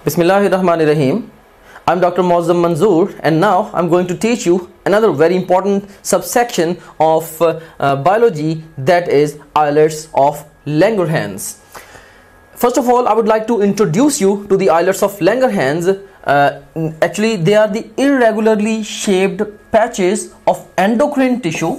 Bismillahirrahmanirrahim. I'm Dr. Moazzam Manzoor, and now I'm going to teach you another very important subsection of biology, that is islets of Langerhans. First of all, I would like to introduce you to the islets of Langerhans. Actually, they are the irregularly shaped patches of endocrine tissue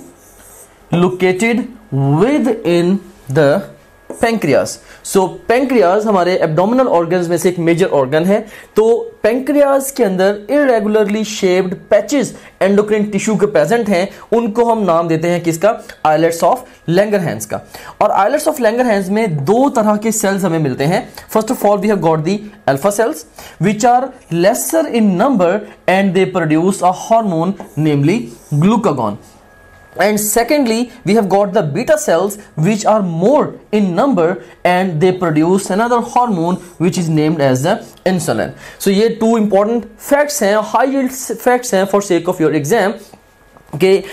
located within the pancreas. So pancreas हमारे abdominal organs में से एक major organ है. तो pancreas के अंदर irregularly shaped patches endocrine tissue के present हैं. उनको हम नाम देते हैं किसका? आइलेट्स ऑफ लैंगरहैंस का. और आइलेट्स ऑफ लैंगरहैंस में दो तरह के सेल्स हमें मिलते हैं. First of all we have got the alpha cells which are lesser in number and they produce a hormone namely glucagon. And secondly, we have got the beta cells which are more in number and they produce another hormone which is named as the insulin. So ये two important facts हैं, high yield facts हैं for sake of your exam. कि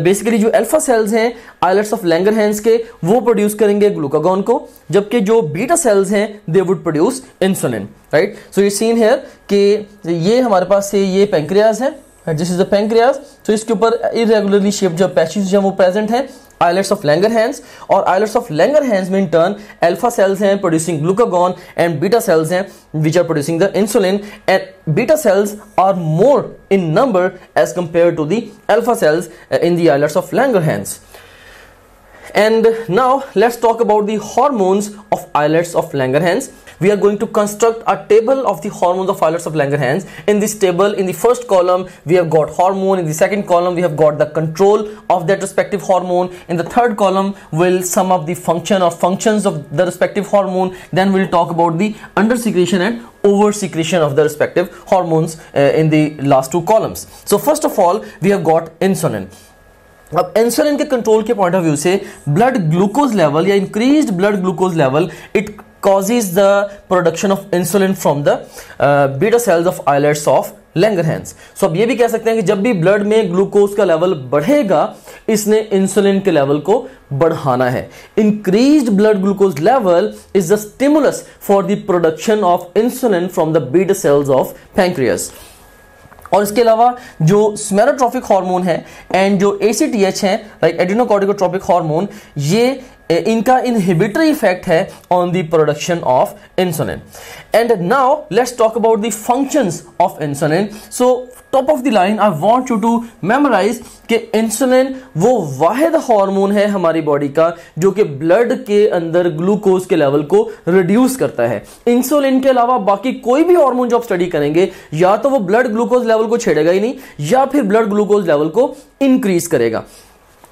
basically जो alpha cells हैं islets of Langerhans के, वो produce करेंगे glucagon को, जबकि जो बीटा सेल्स हैं they would produce insulin. Right. So you seen here कि ये हमारे पास से ये पैंक्रियाज है. This is the pancreas. तो इसके ऊपर इरेगुलरली शेप्ड जो पैचेस जो वो प्रेजेंट हैं आइलेट्स ऑफ लैंगरहैंस. और आइलेट्स ऑफ लैंगरहैंस में इन टर्न अल्फा सेल्स हैं producing glucagon and beta cells हैं which are producing the insulin. And beta cells are more in number as compare to the alpha cells in the islets of Langerhans. And now let's talk about the hormones of islets of Langerhans. We are going to construct a table of the hormones of islets of Langerhans. In this table, in the first column, we have got hormone. In the second column, we have got the control of that respective hormone. In the third column, we'll sum up the function or functions of the respective hormone. Then we'll talk about the under secretion and over secretion of the respective hormones in the last two columns. So first of all, we have got insulin. अब insulin के control के point of view से blood glucose level या increased blood glucose level it causes the production of insulin from the beta cells of islets of Langerhans. So अब ये भी कह सकते हैं कि जब भी ब्लड में ग्लूकोज का लेवल बढ़ेगा इसने इंसुलिन के लेवल को बढ़ाना है. Increased blood glucose level is the stimulus for the production of insulin from the beta cells of pancreas. और इसके अलावा जो स्मेरोट्रोपिक हार्मोन है एंड जो ACTH है लाइक एडिनोकॉर्टिकोट्रोपिक हार्मोन, ये इनका इनहिबिटरी इफेक्ट है on the production of insulin. And now let's talk about the functions of insulin. So top of the line I want you to memorise कि insulin वो वाहिद hormone है हमारी body का जो कि ब्लड के अंदर ग्लूकोज के लेवल को रिड्यूस करता है. इंसुलिन के अलावा बाकी कोई भी हार्मोन जो आप स्टडी करेंगे या तो वो ब्लड ग्लूकोज लेवल को छेड़ेगा ही नहीं या फिर ब्लड ग्लूकोज लेवल को इंक्रीज करेगा.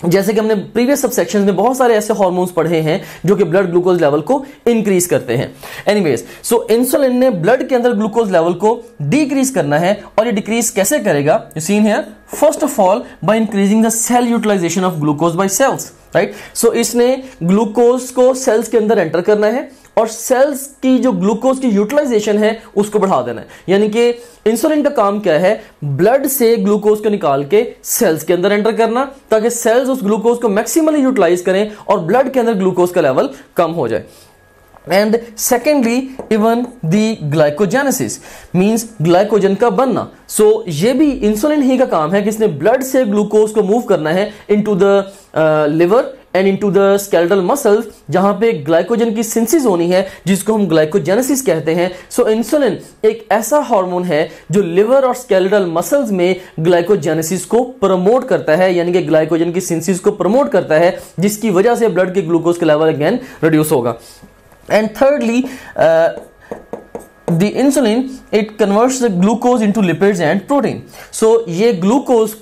जैसे कि हमने प्रीवियस सबसेक्शन में बहुत सारे ऐसे हार्मोन्स पढ़े हैं जो कि ब्लड ग्लूकोज लेवल को इंक्रीज करते हैं. एनीवेज, सो इंसुलिन ने ब्लड के अंदर ग्लूकोज लेवल को डिक्रीज करना है. और ये डिक्रीज कैसे करेगा? You seen here. First of all by increasing the cell utilization of glucose by cells. Right. So इसने ग्लूकोज को सेल्स के अंदर एंटर करना है और सेल्स की जो ग्लूकोज की यूटिलाइजेशन है उसको बढ़ा देना है. यानी कि इंसुलिन का काम क्या है? ब्लड से ग्लूकोज को निकाल के सेल्स के अंदर एंटर करना ताकि सेल्स उस ग्लूकोज को मैक्सिमली यूटिलाइज करें और ब्लड के अंदर ग्लूकोज का लेवल कम हो जाए. And secondly even the glycogenesis means glycogen का बनना. सो ये भी इंसुलिन ही का काम है कि इसने ब्लड से ग्लूकोज को मूव करना है into the liver and into the skeletal muscles जहां पे ग्लाइकोजन की सिंथेसिस होनी है जिसको हम ग्लाइकोजेनेसिस कहते हैं. सो इंसुलिन एक ऐसा हार्मोन है जो लिवर और स्केलेटल मसल्स में ग्लाइकोजेनेसिस को प्रमोट करता है, यानी कि ग्लाइकोजन की सिंथेसिस को प्रमोट करता है जिसकी वजह से ब्लड के ग्लूकोज का लेवल अगेन रिड्यूस होगा. And thirdly, the insulin it converts the glucose into lipids and protein. So ये ग्लूकोज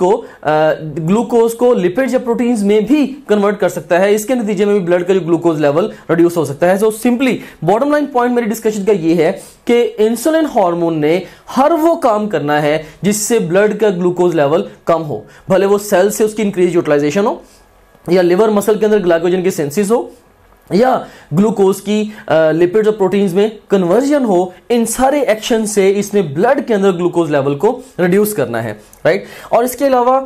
को लिपिड्स या प्रोटीन्स में भी कन्वर्ट कर सकता है. इसके नतीजे में भी ब्लड का जो ग्लूकोज लेवल रिड्यूस हो सकता है. So simply bottom line point मेरे डिस्कशन का ये है कि इंसुलिन हार्मोन ने हर वो काम करना है जिससे ब्लड का ग्लूकोज लेवल कम हो, भले वो सेल से उसकी इंक्रीज यूटिलाइजेशन हो या लिवर मसल के अंदर ग्लाइकोजन की सिंथेसिस हो या ग्लूकोज की लिपिड्स और प्रोटीन्स में कन्वर्जन हो. इन सारे एक्शन से इसने ब्लड के अंदर ग्लूकोज लेवल को रिड्यूस करना है. राइट. और इसके अलावा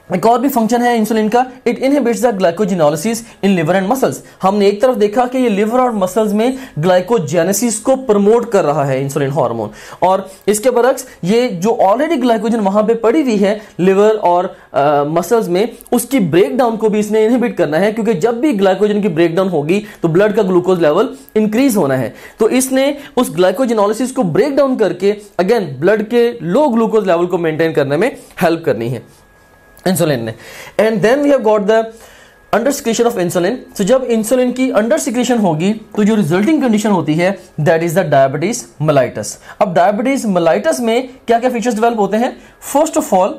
एक और भी फंक्शन है इंसुलिन का, it inhibits the glycogenolysis in liver and muscles. हमने एक तरफ देखा कि ये लिवर और मसल्स में ग्लाइकोजेनेसिस को प्रमोट कर रहा है इंसुलिन हार्मोन, और इसके बरक्स ये जो ऑलरेडी ग्लाइकोजन वहां पे पड़ी हुई है लिवर और मसल्स में, उसकी ब्रेकडाउन को भी इसने इनहिबिट करना है, क्योंकि जब भी ग्लाइकोजन की ब्रेकडाउन होगी तो ब्लड का ग्लूकोज लेवल इंक्रीज होना है। तो इसने उस ग्लाइकोजेनोलिसिस को ब्रेक डाउन करके अगेन ब्लड के लो ग्लूकोज लेवल को मेंटेन करने में हेल्प करनी है इंसुलिन ने। And then we have got the under secretion of insulin. तो जब इंसुलिन की अंडर सिक्रीशन होगी तो जो रिजल्टिंग कंडीशन होती है that is the diabetes mellitus. अब डायबिटीज मेलाइटस में क्या क्या फीचर्स डेवलप होते हैं? First of all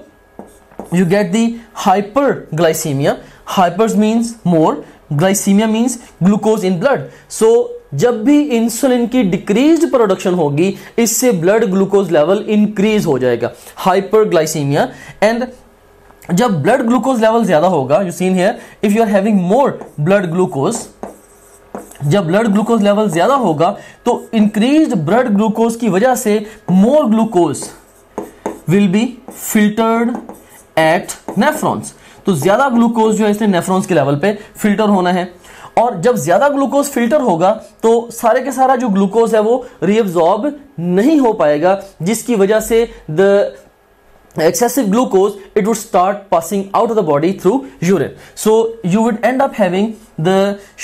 you get the hyperglycemia. Hypers means more, glycemia means glucose in blood. So जब भी इंसुलिन की डिक्रीज्ड प्रोडक्शन होगी इससे ब्लड ग्लूकोज लेवल इंक्रीज हो जाएगा, हाइपरग्लाइसीमिया। एंड जब ब्लड ग्लूकोज लेवल ज्यादा होगा, you seen here, if you are having more blood glucose, जब ब्लड ग्लूकोज लेवल ज्यादा होगा तो इंक्रीज्ड ब्लड ग्लूकोज की वजह से more glucose will be filtered at nephrons. तो ज्यादा ग्लूकोज जो है इसने नेफ्रॉन्स के लेवल पे फिल्टर होना है, और जब ज्यादा ग्लूकोज फिल्टर होगा तो सारे के सारा जो ग्लूकोज है वो रीअब्सॉर्ब नहीं हो पाएगा, जिसकी वजह से the excessive glucose it would start passing out of the body through urine. So you would end up having the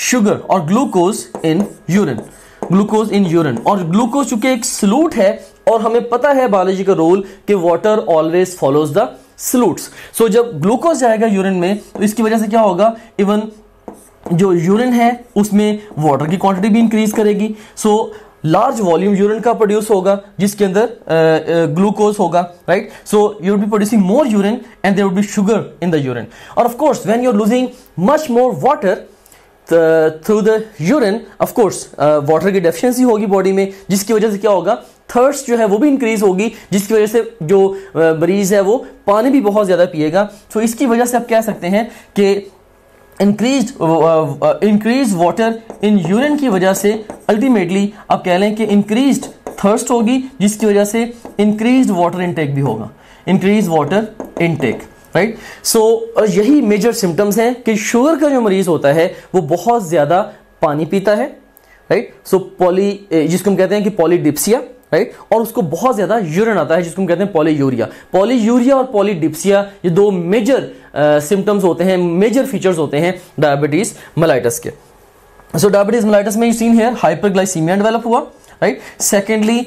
sugar or glucose in urine. Glucose in urine. और glucose चूंकि एक सॉल्यूट है और हमें पता है बायोलॉजी का role कि water always follows the solutes. So जब ग्लूकोज जाएगा यूरिन में तो इसकी वजह से क्या होगा, इवन जो यूरिन है उसमें वाटर की क्वांटिटी भी इंक्रीज करेगी। सो लार्ज वॉल्यूम यूरिन का प्रोड्यूस होगा जिसके अंदर ग्लूकोज होगा, right. So you will be producing more urine and there will be sugar in the urine. और of course when you are losing much more water through the urine, of course water की deficiency होगी body में, जिसकी वजह से क्या होगा, thirst जो है वो भी इंक्रीज होगी, जिसकी वजह से जो मरीज है वो पानी भी बहुत ज्यादा पिएगा। तो इसकी वजह से आप कह सकते हैं कि इंक्रीज वाटर इन यूरिन की वजह से अल्टीमेटली आप कह लें कि इंक्रीज्ड थर्स्ट होगी, जिसकी वजह से इंक्रीज्ड वाटर इनटेक भी होगा, इंक्रीज वाटर इनटेक, राइट। सो यही मेजर सिम्टम्स हैं कि शुगर का जो मरीज होता है वो बहुत ज्यादा पानी पीता है, राइट। सो जिसको हम कहते हैं कि पॉलीडिप्सिया, राइट, और उसको बहुत ज्यादा यूरिन आता है जिसको हम कहते हैं पॉलीयूरिया। पॉलीयूरिया और पॉलीडिप्सिया ये दो मेजर सिम्टम्स होते हैं, मेजर फीचर्स होते हैं डायबिटीज मेलाइटस के। सो डायबिटीज मेलाइटस में you seen here hyperglycaemia develop हुआ, राइट। सेकेंडली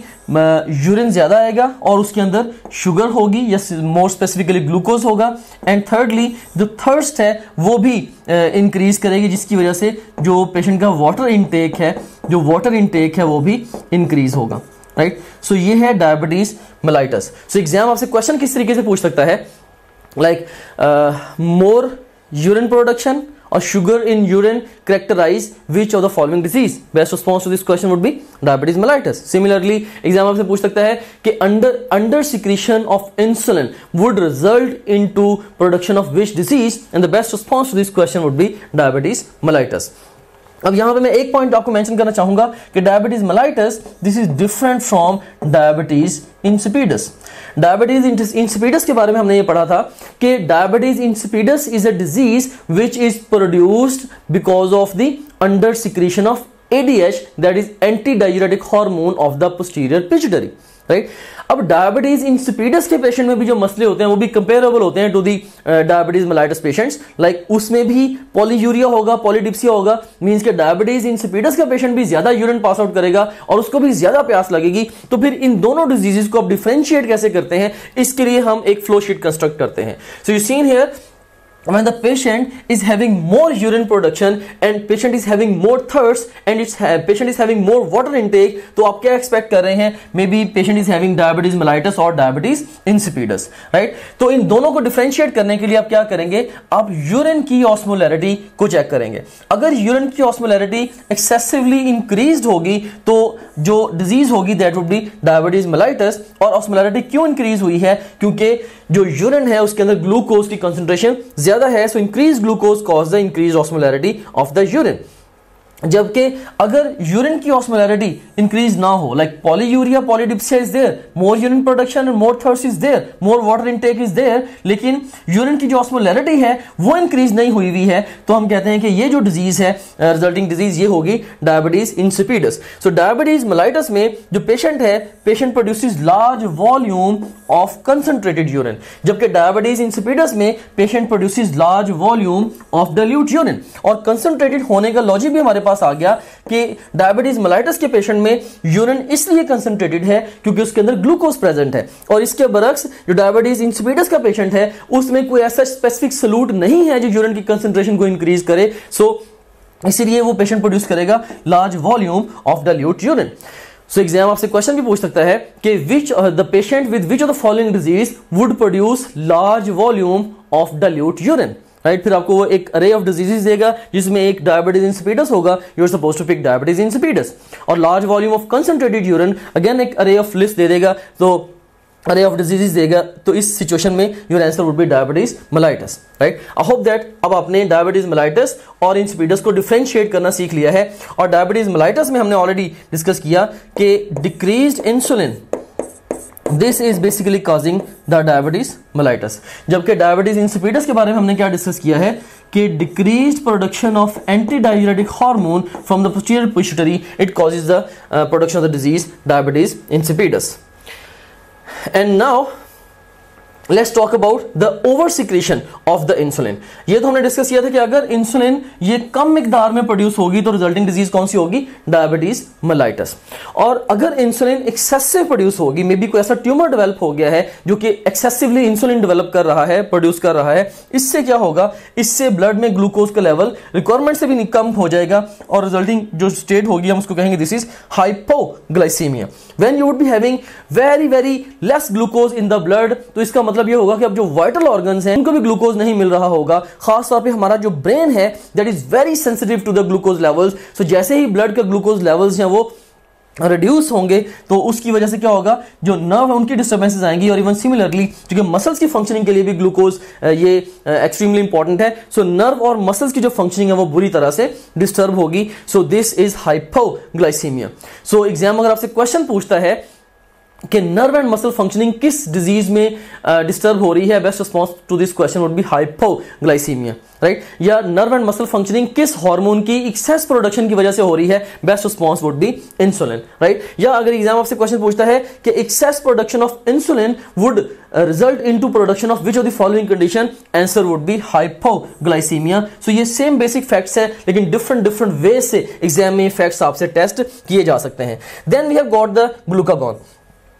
यूरिन ज्यादा आएगा और उसके अंदर शुगर होगी या मोर स्पेसिफिकली ग्लूकोज होगा। एंड थर्डली जो थर्स्ट है वो भी इंक्रीज करेगी, जिसकी वजह से जो पेशेंट का वाटर इनटेक है वो भी इंक्रीज होगा, राइट। सो ये है डायबिटीज मेलाइटस। सो एग्जाम आपसे क्वेश्चन किस तरीके से पूछ सकता है, लाइक मोर यूरिन प्रोडक्शन और sugar in urine characterize which of the following disease? Best response to this question would be diabetes mellitus. Similarly, exam आपसे पूछ सकता है कि under secretion of insulin would result into production of which disease? And the best response to this question would be diabetes mellitus. अब यहां पे मैं एक पॉइंट आपको मेंशन करना चाहूंगा कि diabetes mellitus this is different from diabetes insipidus. Diabetes insipidus के बारे में हमने ये पढ़ा था कि diabetes insipidus is a disease which is produced because of the under secretion of ADH, that is anti-diuretic hormone of the posterior pituitary, right. अब diabetes insipidus के पेशेंट में भी जो मसले होते हैं वो भी कंपेरेबल होते हैं to the diabetes mellitus patients, like उसमें भी पॉलीयूरिया होगा, पॉलीडिप्सिया होगा, मींस के डायबिटीज इंसिपिडस का पेशेंट भी ज्यादा यूरिन पास आउट करेगा और उसको भी ज्यादा प्यास लगेगी। तो फिर इन दोनों डिजीजेस को आप डिफरेंशिएट कैसे करते हैं, इसके लिए हम एक फ्लो शीट कंस्ट्रक्ट करते हैं। सो you seen here when the patient is having more urine production and patient is having more thirst and patient is having more water intake, तो आप क्या एक्सपेक्ट कर रहे हैं, may be patient is having diabetes mellitus और diabetes insipidus, right. तो इन दोनों को डिफरेंशिएट करने के लिए आप क्या करेंगे, आप यूरिन की ऑस्मोलैरिटी को चेक करेंगे। अगर यूरिन की ऑस्मोलैरिटी एक्सेसिवली इंक्रीज्ड होगी तो जो डिजीज होगी that would B diabetes mellitus. और ऑस्मोलैरिटी क्यों इंक्रीज हुई है, क्योंकि जो यूरिन है उसके अंदर ग्लूकोज की कंसंट्रेशन ज्यादा है, so increase glucose cause the increase osmolarity of the urine. जबकि अगर यूरिन की ऑस्मोलैरिटी इंक्रीज ना हो, like polyuria polydipsia is there, more urine production and more thirst is there, more water intake is there, लेकिन urine की जो osmolarity है वो इंक्रीज नहीं हुई हुई है, तो हम कहते हैं कि ये जो डिजीज है, रिजल्टिंग डिजीज, ये होगी डायबिटीज इंसिपिडस। सो डायबिटीज मेलाइटस में जो पेशेंट है, patient produces large volume of concentrated urine, जबकि डायबिटीज इंसिपिडस में patient produces large volume of dilute urine. और कंसंट्रेटेड होने का लॉजिक भी हमारे पास आ गया कि डायबिटीज मेलाइटस के पेशेंट में यूरिन इसलिए कंसंट्रेटेड है क्योंकि उसके अंदर ग्लूकोज प्रेजेंट है, और इसके बरक्स जो डायबिटीज इंसिपिडस का पेशेंट है उसमें कोई ऐसा स्पेसिफिक सॉल्यूट नहीं है जो यूरिन की कंसंट्रेशन को इंक्रीज करे, सो इसीलिए वो पेशेंट प्रोड्यूस करेगा large volume of dilute urine. So exam आपसे क्वेश्चन भी पूछ सकता है कि which the patient with which of the following disease would produce large volume of dilute urine, right. फिर आपको वो एक अरे ऑफ डिजीजेस देगा जिसमें एक डायबिटीज इंसिपिडस होगा, you are supposed to pick diabetes insipidus. और large volume of concentrated urine, again एक अरे ऑफ लिस्ट दे देगा, तो अरे ऑफ डिजीजेस देगा, तो इस सिचुएशन में your answer would B diabetes mellitus, right. I hope that अब आपने डायबिटीज मेलाइटस और इंसिपिडस को डिफरेंशिएट करना सीख लिया है। और डायबिटीज मेलाइटस में हमने ऑलरेडी डिस्कस किया कि decreased insulin, this is basically causing the diabetes mellitus, जबकि डायबिटीज इंसिपिडस के बारे में हमने क्या डिस्कस किया है कि decreased production of anti diuretic hormone from the posterior pituitary, it causes the production of the disease diabetes insipidus. And now let's talk about the over secretion of the insulin। ये तो हमने discuss किया था कि अगर insulin ये कम मिकदार में produce होगी तो रिजल्टिंग डिजीज कौन सी होगी, डायबिटीज मेलाइटस। और अगर इंसुलिन एक्सेसिव प्रोड्यूस होगी, मे बी कोई ऐसा ट्यूमर डेवलप हो गया है जो कि एक्सेसिवली इंसुलिन डेवलप कर रहा है, प्रोड्यूस कर रहा है, इससे क्या होगा, इससे ब्लड में ग्लूकोज का लेवल रिक्वायरमेंट से भी कम हो जाएगा और रिजल्टिंग जो स्टेट होगी हम उसको कहेंगे this is hypoglycaemia. When you would be having very very less glucose in the blood, तो इसका मतलब ये होगा कि अब जो वाइटल ऑर्गन्स हैं उनको भी ग्लूकोज नहीं मिल रहा होगा। खास तौर पे हमारा जो ब्रेन है that is very sensitive to the glucose levels. So जैसे ही ब्लड के ग्लूकोज लेवल्स हैं वो रिड्यूस होंगे तो उसकी वजह से क्या होगा, जो नर्व है उनकी डिस्टर्बेंसेस आएंगी। और इवन सिमिलरली क्योंकि मसल्स की फंक्शनिंग के लिए भी ग्लूकोज ये एक्सट्रीमली इंपॉर्टेंट है, सो नर्व और मसल्स की जो फंक्शनिंग है वो बुरी तरह से डिस्टर्ब होगी। So this is hypoglycaemia. So exam अगर आपसे क्वेश्चन पूछता है कि नर्व एंड मसल फंक्शनिंग किस डिजीज में डिस्टर्ब हो रही है, best response to this question would be hypoglycaemia, right. या नर्व एंड मसल फंक्शनिंग किस हार्मोन की एक्सेस प्रोडक्शन की वजह से हो रही है, best response would be insulin, right. या अगर एग्जाम आपसे क्वेश्चन पूछता है कि excess production of insulin would result into production of which of the following condition, answer would be hypoglycaemia. So ये सेम बेसिक फैक्ट्स है लेकिन डिफरेंट वे से एग्जाम में फैक्ट्स आपसे टेस्ट किए जा सकते हैं। Then we have got the glucagon.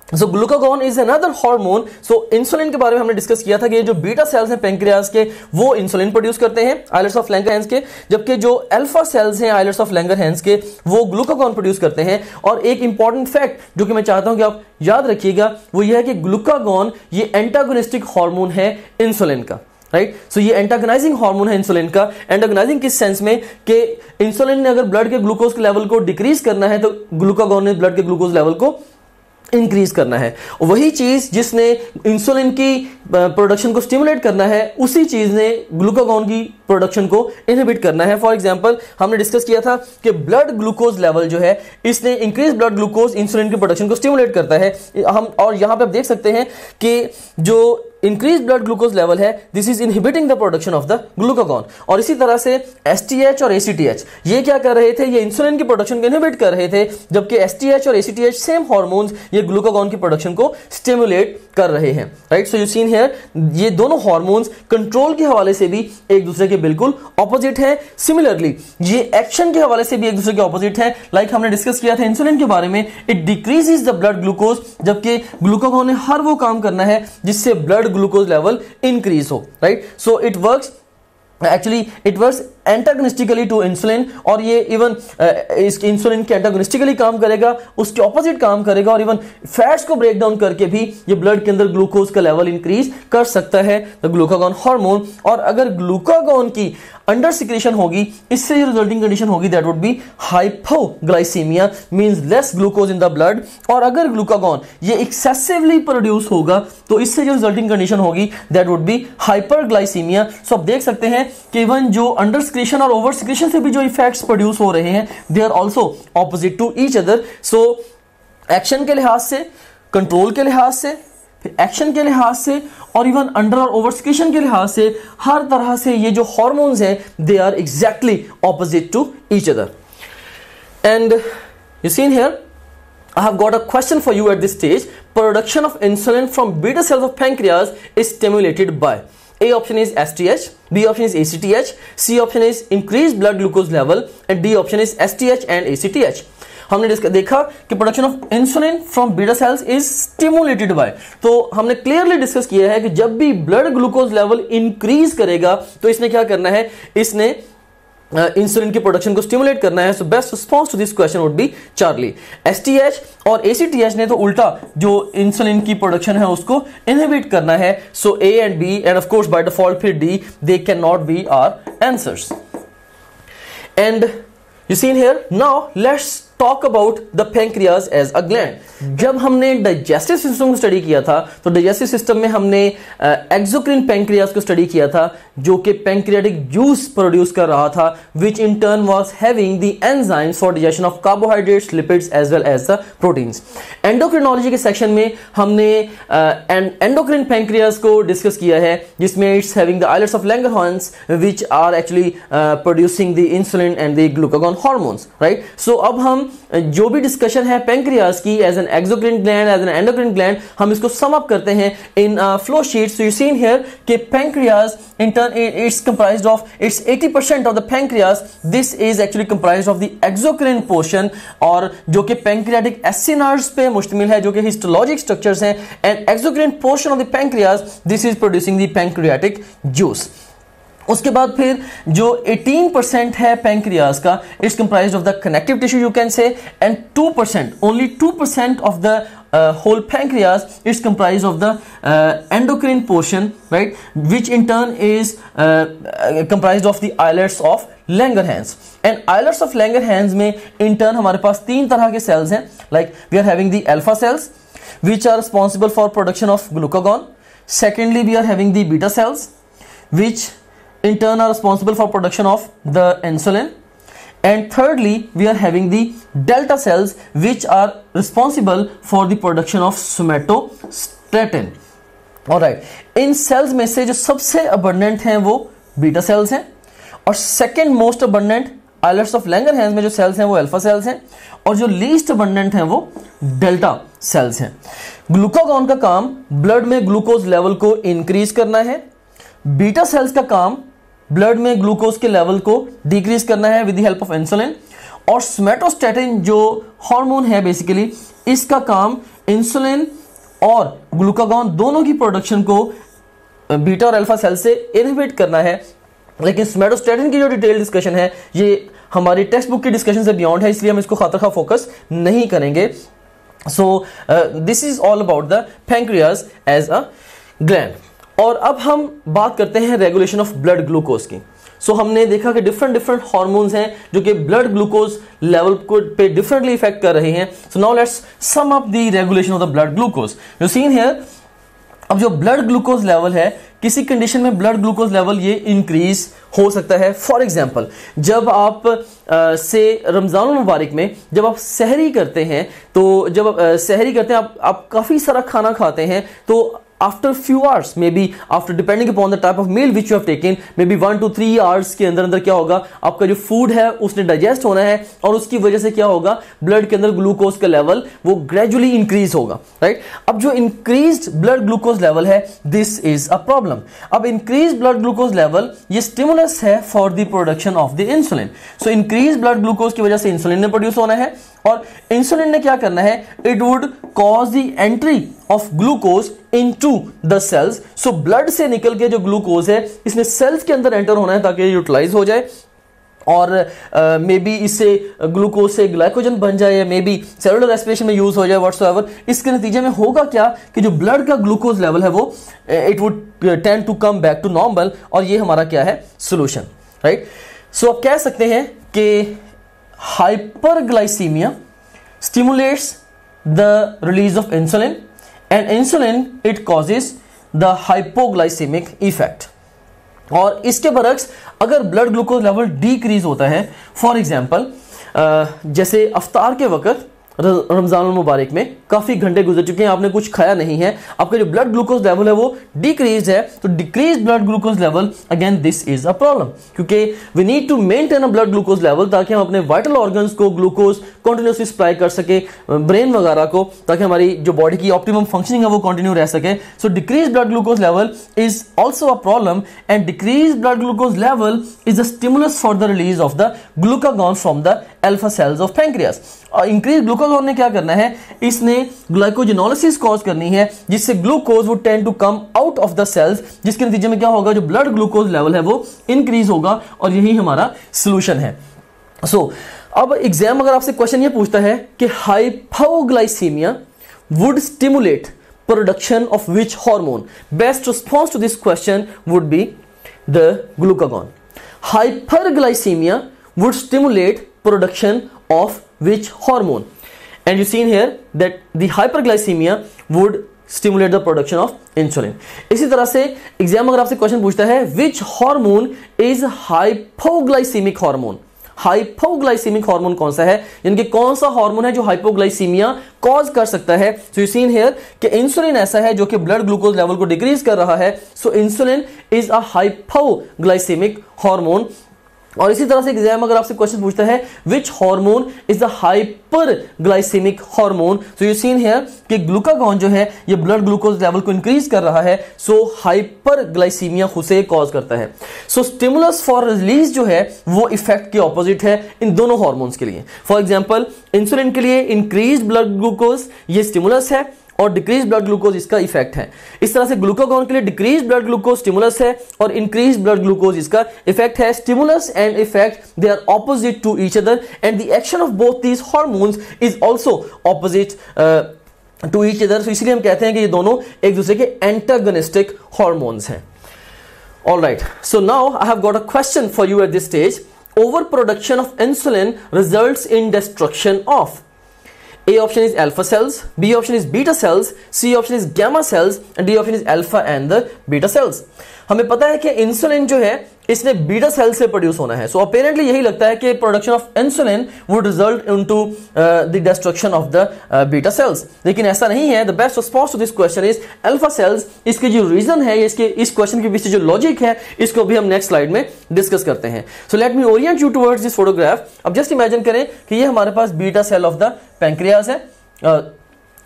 So glucagon is another hormone. So insulin के बारे में हमने डिस्कस किया था कि जो बीटा सेल्स हैं पेंक्रियाज के वो इंसुलिन प्रोड्यूस करते हैं आइलेट्स ऑफ लैंगरहैंस के, जबकि जो अल्फा सेल्स हैं आइलेट्स ऑफ लैंगरहैंस के वो ग्लूकागॉन प्रोड्यूस करते हैं। और एक इंपॉर्टेंट फैक्ट जो कि मैं चाहता हूं कि आप याद रखिएगा वो ये है कि ग्लूकागॉन ये एंटागोनिस्टिक हार्मोन है इंसुलिन का, राइट। सो ये एंटागोनाइजिंग हार्मोन है इंसुलिन का। एंटागोनाइजिंग किस सेंस में कि इंसुलिन ने अगर ब्लड के ग्लूकोज के लेवल को डिक्रीज करना है तो ग्लूकागॉन ने ब्लड के ग्लूकोज लेवल को इंक्रीज करना है। वही चीज जिसने इंसुलिन की प्रोडक्शन को स्टिमुलेट करना है उसी चीज ने ग्लूकागॉन की प्रोडक्शन को इनहिबिट करना है। फॉर एग्जांपल हमने डिस्कस किया था कि ब्लड ग्लूकोज लेवल जो है इसने इंक्रीज ब्लड ग्लूकोज इंसुलिन की प्रोडक्शन को स्टिमुलेट करता है। हम और यहां पे आप देख सकते हैं कि जो इंक्रीज ब्लड ग्लूकोज लेवल है this is inhibiting the production of the glucagon. और इसी तरह से एसटीएच और एसीटीएच ये क्या कर रहे थे, ये इंसुलिन की प्रोडक्शन को इनहिबिट कर रहे थे, जबकि एसटीएच और एसीटीएच सेम हार्मोन्स ये ग्लूकागॉन की प्रोडक्शन को स्टिमुलेट कर रहे हैं, right. So you seen here ये दोनों हार्मोन्स कंट्रोल के हवाले से भी एक दूसरे के बिल्कुल ऑपोजिट है। सिमिलरली ये एक्शन के हवाले से भी एक दूसरे के ऑपोजिट है। लाइक हमने डिस्कस किया था इंसुलिन के बारे में, it decreases the blood glucose, जबकि ग्लूकागॉन ने हर वो काम करना है जिससे ब्लड ग्लूकोज लेवल इंक्रीज हो, right. So it works antagonistically to insulin. और ये इवन इसके इंसुलिन के एंटागोनिस्टिकली काम करेगा, उसके ऑपोजिट काम करेगा और इवन फैट्स को ब्रेक डाउन करके भी ये ब्लड के अंदर ग्लूकोज का लेवल इंक्रीज कर सकता है द ग्लूकागॉन हार्मोन। और अगर ग्लूकागॉन की अंडर सिक्रेशन होगी इससे जो रिजल्टिंग कंडीशन होगी that would be hypoglycaemia, means less glucose in the blood. और अगर ग्लूकागॉन ये एक्सेसिवली प्रोड्यूस होगा तो इससे जो रिजल्टिंग कंडीशन होगी that would be hyperglycaemia. So आप देख सकते हैं कि इवन जो अंडर सिक्रीशन और ओवर सिक्रीशन से भी जो इफेक्ट्स प्रोड्यूस हो रहे हैं, they are also opposite to each other. So action के लिहाज से, कंट्रोल के लिहाज से, फिर एक्शन के लिहाज से और इवन अंडर और ओवर सिक्रीशन के लिहाज से, हर तरह से ये जो हार्मोन्स हैं they are exactly opposite to each other. And you seen here I have got a question for you at this stage. Production of insulin from beta cells of pancreas is stimulated by. A option is STH, B option is ACTH, C option is increased blood glucose level and D option is STH and ACTH. हमने देखा कि production of insulin from beta cells is stimulated by. तो हमने clearly discuss किया है कि जब भी ब्लड ग्लूकोज लेवल इंक्रीज करेगा तो इसने क्या करना है, इसने इंसुलिन की प्रोडक्शन को स्टिमुलेट करना है. So best response to this question would be Charlie. STH और एसीटीएच ने तो उल्टा जो इंसुलिन की प्रोडक्शन है उसको इनहिबिट करना है. So A and B and of course by default फिर D, they can not be our answers. And you seen here, now let's talk about the pancreas as a gland. जब हमने digestive system को study किया था तो digestive system में हमने exocrine pancreas को स्टडी किया था जो कि पैंक्रियाटिक जूस प्रोड्यूस कर रहा था, which in turn was having the enzymes for digestion of carbohydrates, lipids as well as the proteins. Endocrinology के सेक्शन में हमने एंडोक्राइन पैंक्रियाज को डिस्कस किया है जिसमें it's having the islets of Langerhans which are actually producing the insulin and the glucagon hormones, right. So अब हम जो भी डिस्कशन है पैंक्रियाज की as an exocrine gland, as an endocrine gland, हम इसको सम अप करते हैं in flow sheet. So you seen here कि pancreas in turn it's comprised of, it's 80% of the pancreas. This is actually comprised of the exocrine portion और जो कि pancreatic acinars पे मुश्तमिल है, जो कि histologic structures हैं. and exocrine portion of the pancreas, this is producing the pancreatic juice. उसके बाद फिर जो 18% है पैंक्रियाज का, it's comprised of the connective tissue you can say, and 2%, only 2% of the whole pancreas is comprised of the endocrine portion, right, which in turn is comprised of the islets of Langerhans. and islets of Langerhans में in turn हमारे पास तीन तरह के cells हैं. like we are having the alpha cells which are responsible for production of glucagon. secondly we are having the beta cells which in turn are responsible for production of the insulin. and thirdly we are having the delta cells which are responsible for the production of somatostatin. alright, in cells में से जो सबसे abundant हैं वो beta cells हैं और second most abundant islets of Langerhans में जो cells हैं वो alpha cells हैं और जो least abundant हैं वो delta cells हैं. ग्लूकागॉन का काम ब्लड में ग्लूकोज लेवल को इंक्रीज करना है. बीटा सेल्स का काम ब्लड में ग्लूकोज के लेवल को डिक्रीज करना है with the help of insulin. और सोमैटोस्टैटिन जो हार्मोन है बेसिकली, इसका काम इंसुलिन और ग्लूकागॉन दोनों की प्रोडक्शन को बीटा और अल्फा सेल से इनहिबिट करना है. लेकिन सोमैटोस्टैटिन की जो डिटेल डिस्कशन है ये हमारी टेक्स्ट बुक की डिस्कशन से बियॉन्ड है, इसलिए हम इसको खातिर फोकस नहीं करेंगे. So this is all about the pancreas as a gland. और अब हम बात करते हैं रेगुलेशन ऑफ ब्लड ग्लूकोज की. सो हमने देखा कि डिफरेंट हार्मोन्स हैं जो कि ब्लड ग्लूकोज लेवल को पे डिफरेंटली इफेक्ट कर रहे हैं. So now let's sum up the regulation of the blood glucose. You seen here, अब जो ब्लड ग्लूकोज लेवल है, किसी कंडीशन में ब्लड ग्लूकोज लेवल ये इंक्रीज हो सकता है. फॉर एग्जांपल, जब आप से रमजान मुबारक में जब आप सहरी करते हैं, तो जब आप सहरी करते हैं, आप काफी सारा खाना खाते हैं, तो after few hours, maybe after depending upon the type of meal which you have taken, maybe 1 to 3 hours के अंदर क्या होगा, आपका जो फूड है उसने डाइजेस्ट होना है और उसकी वजह से क्या होगा, ब्लड के अंदर ग्लूकोज का लेवल वो ग्रेजुअली इंक्रीज होगा, राइट. अब जो इंक्रीज्ड ब्लड ग्लूकोज लेवल है, दिस इज अ प्रॉब्लम. अब इंक्रीज ब्लड ग्लूकोज लेवल ये स्टिमुलस है for the production of the insulin. So increase blood glucose की वजह से इंसुलिन ने प्रोड्यूस होना है और इंसुलिन ने क्या करना है, it would cause the entry of glucose into the cells. So blood से निकल के जो ग्लूकोज है इसने सेल्स के अंदर एंटर होना है ताकि यूटिलाइज हो जाए और मे बी इससे ग्लूकोज से ग्लाइकोजन बन जाए, मे बी सेलुलर रेस्पिरेशन में यूज हो जाए, व्हाटसोएवर. इसके नतीजे में होगा क्या कि जो ब्लड का ग्लूकोज लेवल है वो it would tend to come back to normal और ये हमारा क्या है, सोल्यूशन, राइट. सो आप कह सकते हैं कि hyperglycemia stimulates the release of insulin and insulin it causes the hypoglycemic effect. और इसके बरक्स अगर ब्लड ग्लूकोज लेवल डिक्रीज होता है, फॉर एग्जांपल जैसे अफ्तार के वक्त रमजान मुबारक में काफी घंटे गुजर चुके हैं, आपने कुछ खाया नहीं है, आपका जो ब्लड ग्लूकोज लेवल है वो डिक्रीज है, तो decrease blood glucose level again this is a problem, क्योंकि we need to maintain a blood glucose level ताकि हम अपने वाइटल ऑर्गन्स को ग्लूकोज कंटिन्यूसली सप्लाई कर सके, ब्रेन वगैरह को, ताकि हमारी जो बॉडी की ऑप्टिमम फंक्शनिंग है वो कंटिन्यू रह सके. So decrease blood glucose level is also a problem and decrease blood glucose level is a stimulus for the release of the glucagon from the alpha cells of pancreas. Increase glucagon ने क्या करना है, इसने glycogenolysis cause करनी है जिससे glucose would tend to come out of the cells, जिसके नतीजे में क्या होगा, जो ब्लड ग्लूकोज लेवल है वो इंक्रीज होगा और यही हमारा सॉल्यूशन है. सो अब एग्जाम अगर आपसे क्वेश्चन ये पूछता है कि hypoglycaemia would stimulate production of which hormone, best response to this question would be the glucagon. Hyperglycaemia would stimulate production of which hormone, and you seen here that the hyperglycemia would stimulate the production of insulin. इसी तरह से exam अगर आपसे question पूछता है which hormone is hypoglycemic hormone, hypoglycaemic hormone कौन सा है, यानी कि कौन सा हार्मोन है जो हाइपोग्लाइसीमिया कॉज कर सकता है. सो यू सीन हियर कि इंसुलिन ऐसा है जो कि ब्लड ग्लूकोज लेवल को डिक्रीज कर रहा है. So insulin is a hypoglycaemic hormone. और इसी तरह से एग्जाम अगर आपसे क्वेश्चन पूछता है which hormone is the hyperglycaemic hormone, so you seen here कि ग्लूकागॉन जो है ये ब्लड ग्लूकोज लेवल को इंक्रीज कर रहा है, सो हाइपरग्लाइसीमिया उसे कॉज करता है. सो स्टिमुलस फॉर रिलीज जो है वो इफेक्ट के ऑपोजिट है इन दोनों हार्मोन्स के लिए. फॉर एग्जांपल इंसुलिन के लिए इंक्रीज ब्लड ग्लूकोज ये स्टिमुलस है और डिक्रीज ब्लड ग्लूकोज इसका इफेक्ट है. इस तरह से ग्लूकागॉन के लिए डिक्रीज ब्लड ग्लूकोज स्टिमुलस है और इंक्रीज ब्लड ग्लूकोज इसका इफेक्ट है. Stimulus and effect they are opposite to each other and the action of both these hormones is also opposite to each other. So इसलिए हम कहते हैं कि ये दोनों एक दूसरे के एंटागोनिस्टिक हार्मोन्स हैं. Alright, so now I have got a question for you at this stage. Over production of insulin results in destruction of, A option is alpha cells, B option is beta cells, C option is gamma cells and D option is alpha and the beta cells. हमें पता है कि insulin जो है इसने beta cell से produce होना है. सो अपेरेंटली यही लगता है कि production of insulin would result into the destruction of the beta cells, लेकिन ऐसा नहीं है. The best response to this question is alpha cells. इसके जो रीजन है, इसके इस क्वेश्चन के पीछे जो लॉजिक है, इसको भी हम नेक्स्ट स्लाइड में डिस्कस करते हैं. So let me orient you towards this photograph. अब जस्ट इमेजिन करें कि ये हमारे पास beta cell of the pancreas है.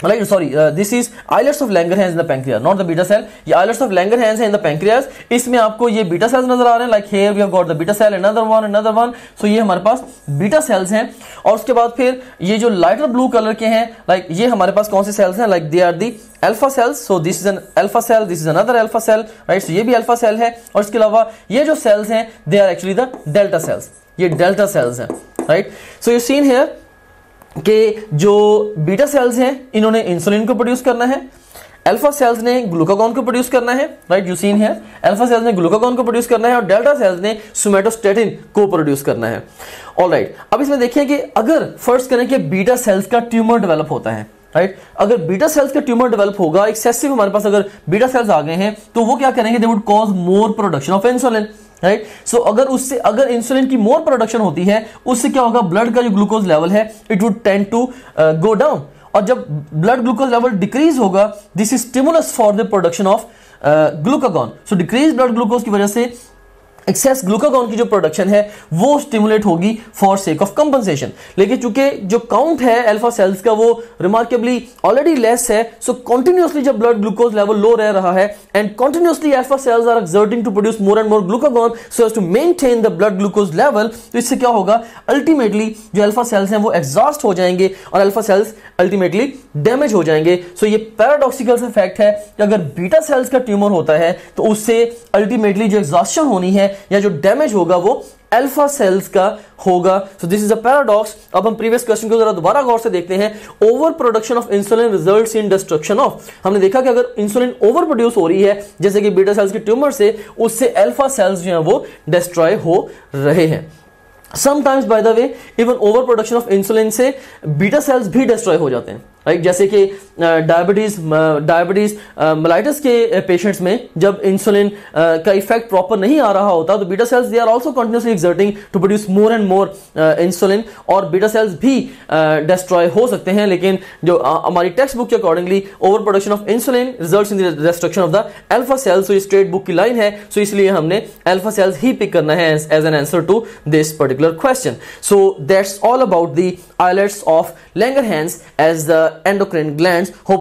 Like sorry, this is islets of Langerhans in the pancreas, not the beta cell. ये islets of Langerhans है in the pancreas. इसमें आपको ये beta cells नजर आ रहे हैं. Like here we have got the beta cell, another one. So ये हमारे पास beta cells हैं. और उसके बाद फिर ये जो lighter blue color के हैं, like ये हमारे पास कौन से cells हैं? Like they are the alpha cells. So this is an alpha cell, this is another alpha cell, right? So ये भी alpha cell है. और इसके अलावा ये जो cells हैं, they are actually the delta cells. ये delta cells हैं, right? So you seen here कि जो बीटा सेल्स हैं इन्होंने इंसुलिन को प्रोड्यूस करना है, अल्फा सेल्स ने ग्लूकागॉन को प्रोड्यूस करना है, right? You seen here alpha cells ने ग्लूकागॉन को प्रोड्यूस करना है और डेल्टा सेल्स ने सोमैटोस्टैटिन को प्रोड्यूस करना है. ऑलराइट, अब इसमें देखिए कि अगर फर्ज करें कि बीटा सेल्स का ट्यूमर डेवलप होता है, राइट? अगर बीटा सेल्स का ट्यूमर डेवलप होगा, एक्सेसिव हमारे पास अगर बीटा सेल्स आ गए हैं, तो वो क्या करेंगे? They would cause more production of insulin, right? So अगर इंसुलिन की मोर प्रोडक्शन होती है, उससे क्या होगा? ब्लड का जो ग्लूकोज लेवल है it would tend to go down. और जब ब्लड ग्लूकोज लेवल डिक्रीज होगा, this is stimulus for the production of glucagon. So decrease blood glucose की वजह से एक्सेस ग्लूकागॉन की जो प्रोडक्शन है वो स्टिमुलेट होगी फॉर सेक ऑफ कंपनसेशन. लेकिन चूंकि जो काउंट है अल्फा सेल्स का वो रिमार्केबली ऑलरेडी लेस है, सो कंटिन्यूअसली जब ब्लड ग्लूकोज लेवल लो रह रहा है and continuously alpha cells are exerting to produce more and more glucagon so as to maintain the blood glucose level, तो इससे क्या होगा? अल्टीमेटली जो अल्फा सेल्स हैं वो एग्जॉस्ट हो जाएंगे और अल्फा सेल्स अल्टीमेटली डैमेज हो जाएंगे. सो ये पैराडॉक्सिकल से फैक्ट है कि अगर बीटा सेल्स का ट्यूमर होता है तो उससे अल्टीमेटली जो एग्जॉस्शन होनी है या जो डैमेज होगा वो अल्फा सेल्स का होगा. सो दिस इज अ पैराडॉक्स. अब हम प्रीवियस क्वेश्चन को जरा दोबारा गौर से देखते हैं. Over production of insulin results in destruction of, हमने देखा कि अगर इंसुलिन ओवर प्रोड्यूस हो रही है जैसे कि बीटा सेल्स के ट्यूमर से, उससे अल्फा सेल्स जो है वो डिस्ट्रॉय हो रहे हैं. Sometimes by the way even over production of insulin से बीटा सेल्स भी डिस्ट्रॉय हो जाते हैं, राइट। जैसे कि डायबिटीज मेलाइटस के पेशेंट्स में जब इंसुलिन का इफेक्ट प्रॉपर नहीं आ रहा होता तो beta cells they are also continuously exerting to produce more and more insulin, और बीटा सेल्स भी डिस्ट्रॉय हो सकते हैं। लेकिन जो हमारी टेक्स्ट बुक के accordingly over production of insulin results in the destruction of the alpha cells, so ये स्ट्रेट बुक की लाइन है, सो इसलिए हमने अल्फा सेल्स ही पिक करना है as an answer to this particular question. So that's all about the islets of Langerhans as the endocrine glands. Hope